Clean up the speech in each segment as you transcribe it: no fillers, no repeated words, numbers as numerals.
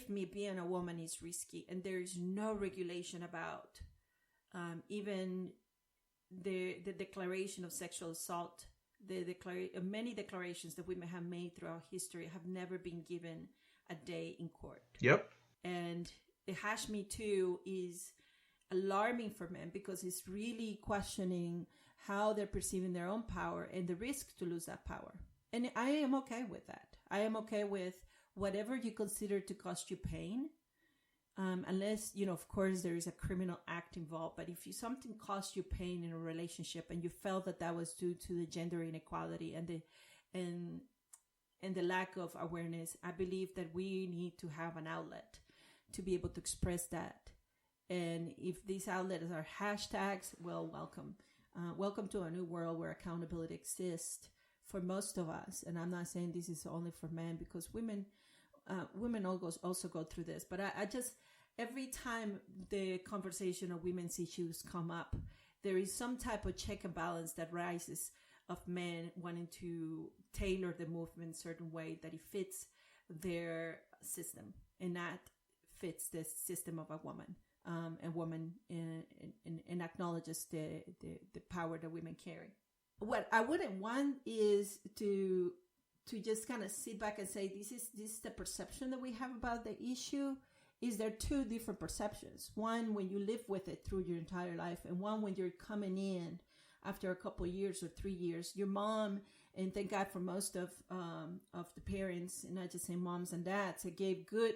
believe me, being a woman is risky, and there is no regulation about even the declaration of sexual assault. Many declarations that women have made throughout history have never been given a day in court. Yep. And the hash me too is alarming for men because it's really questioning how they're perceiving their own power and the risk to lose that power. And I am okay with that. I am okay with whatever you consider to cost you pain, unless, of course, there is a criminal act involved. But if something cost you pain in a relationship and you felt that was due to the gender inequality and the lack of awareness, I believe that we need to have an outlet to be able to express that. And if these outlets are hashtags, well, welcome. Welcome to a new world where accountability exists for most of us. And I'm not saying this is only for men, because women also go through this. But I just, every time the conversation of women's issues come up, there is some type of check and balance that rises of men wanting to tailor the movement a certain way that it fits their system and not fits the system of a woman. And woman and acknowledges the power that women carry. What I wouldn't want is to just kind of sit back and say this is the perception that we have about the issue. Is there two different perceptions? One when you live with it through your entire life, and one when you're coming in after a couple of years or 3 years. Your mom, and thank God for most of the parents, and not just saying moms and dads, that gave good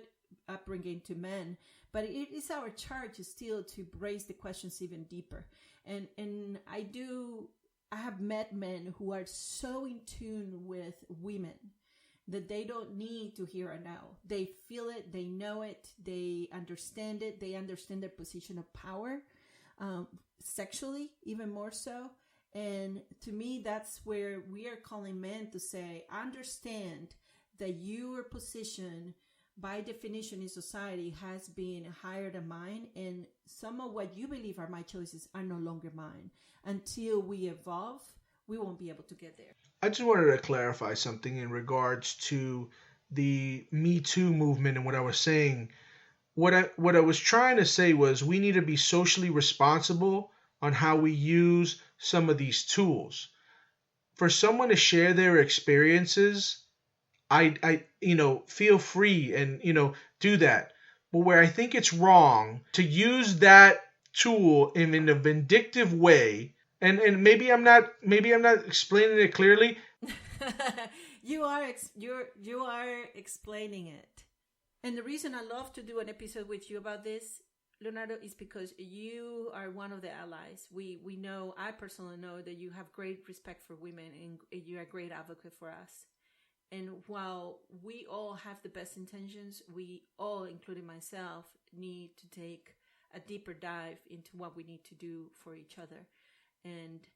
upbringing to men, but it is our charge still to raise the questions even deeper. And I have met men who are so in tune with women that they don't need to hear a no. They feel it, they know it, they understand it, they understand their position of power, sexually even more so. And to me, that's where we are calling men to say, understand that your position by definition in society has been higher than mine, and some of what you believe are my choices are no longer mine. Until we evolve, we won't be able to get there. I just wanted to clarify something in regards to the Me Too movement and what I was saying. What I was trying to say was we need to be socially responsible on how we use some of these tools. For someone to share their experiences, I feel free and, do that. But where I think it's wrong to use that tool in a vindictive way, and maybe I'm not explaining it clearly. You are explaining it. And the reason I love to do an episode with you about this, Leonardo, is because you are one of the allies. We know, I personally know that you have great respect for women and you're a great advocate for us. And while we all have the best intentions, we all, including myself, need to take a deeper dive into what we need to do for each other and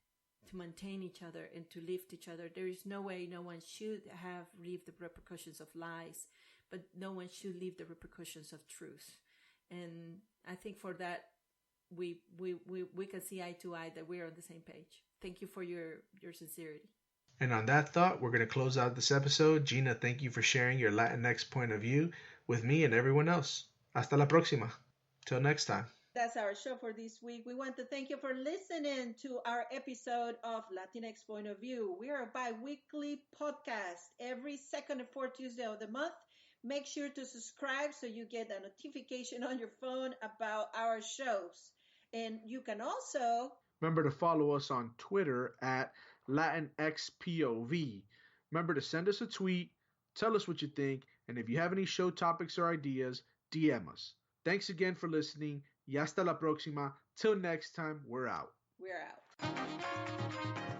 to maintain each other and to lift each other. There is no way no one should have lived the repercussions of lies, but no one should live the repercussions of truth. And I think for that, we can see eye to eye that we're on the same page. Thank you for your sincerity. And on that thought, we're going to close out this episode. Gina, thank you for sharing your LatinX point of view with me and everyone else. Hasta la próxima. Till next time. That's our show for this week. We want to thank you for listening to our episode of LatinX Point of View. We are a bi-weekly podcast every second and fourth Tuesday of the month. Make sure to subscribe so you get a notification on your phone about our shows. And you can also remember to follow us on Twitter at LatinXPOV. Remember to send us a tweet, tell us what you think, and if you have any show topics or ideas, DM us. Thanks again for listening. Y hasta la próxima. Till next time, we're out. We're out.